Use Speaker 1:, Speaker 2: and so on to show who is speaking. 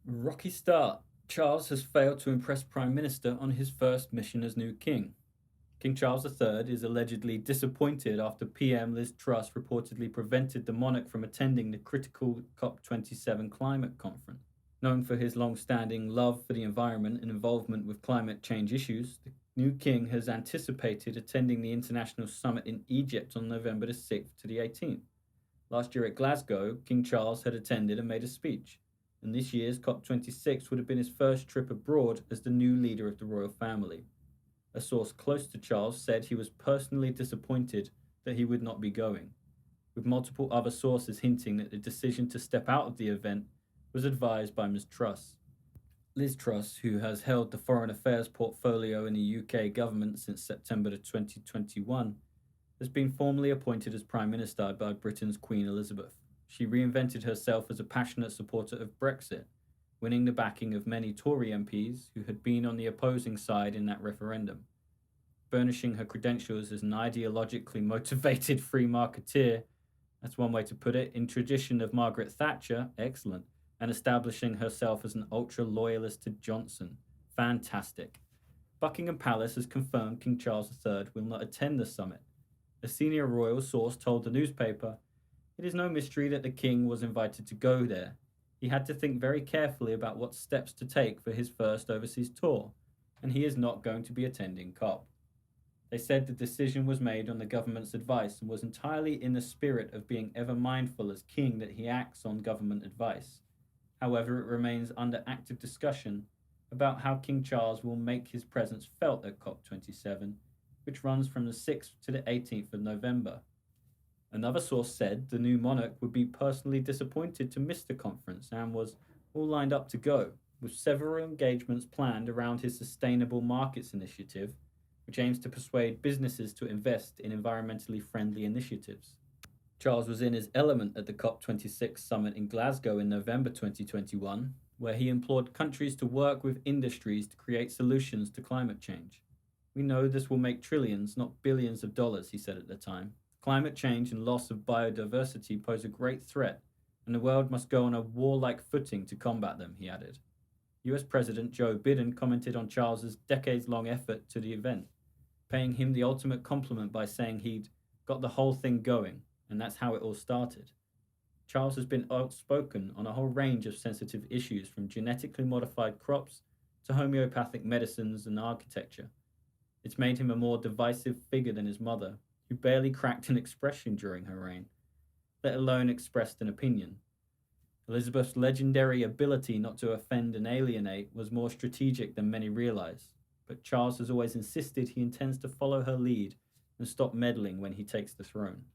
Speaker 1: Rocky start. Charles has failed to impress Prime Minister on his first mission as new king. King Charles III is allegedly disappointed after PM Liz Truss reportedly prevented the monarch from attending the critical COP27 climate conference. Known for his long standing love for the environment and involvement with climate change issues, the new king has anticipated attending the international summit in Egypt on November the 6th to the 18th. Last year at Glasgow, King Charles had attended and made a speech, and this year's COP26 would have been his first trip abroad as the new leader of the royal family. A source close to Charles said he was personally disappointed that he would not be going, with multiple other sources hinting that the decision to step out of the event was advised by Ms Truss. Liz Truss, who has held the foreign affairs portfolio in the UK government since September 2021, has been formally appointed as Prime Minister by Britain's Queen Elizabeth. She reinvented herself as a passionate supporter of Brexit, winning the backing of many Tory MPs who had been on the opposing side in that referendum. Burnishing her credentials as an ideologically motivated free marketeer, that's one way to put it, in tradition of Margaret Thatcher, excellent, and establishing herself as an ultra loyalist to Johnson, fantastic. Buckingham Palace has confirmed King Charles III will not attend the summit. A senior royal source told the newspaper, "It is no mystery that the king was invited to go there. He had to think very carefully about what steps to take for his first overseas tour, and he is not going to be attending COP." They said the decision was made on the government's advice and was entirely in the spirit of being ever mindful as king that he acts on government advice. However, it remains under active discussion about how King Charles will make his presence felt at COP27, which runs from the 6th to the 18th of November. Another source said the new monarch would be personally disappointed to miss the conference and was all lined up to go, with several engagements planned around his Sustainable Markets Initiative, which aims to persuade businesses to invest in environmentally friendly initiatives. Charles was in his element at the COP26 summit in Glasgow in November 2021, where he implored countries to work with industries to create solutions to climate change. "We know this will make trillions, not billions of dollars," he said at the time. "Climate change and loss of biodiversity pose a great threat, and the world must go on a warlike footing to combat them," he added. US President Joe Biden commented on Charles's decades-long effort to the event, paying him the ultimate compliment by saying he'd got the whole thing going, and that's how it all started. Charles has been outspoken on a whole range of sensitive issues, from genetically modified crops to homeopathic medicines and architecture. It's made him a more divisive figure than his mother, who barely cracked an expression during her reign, let alone expressed an opinion. Elizabeth's legendary ability not to offend and alienate was more strategic than many realize, but Charles has always insisted he intends to follow her lead and stop meddling when he takes the throne.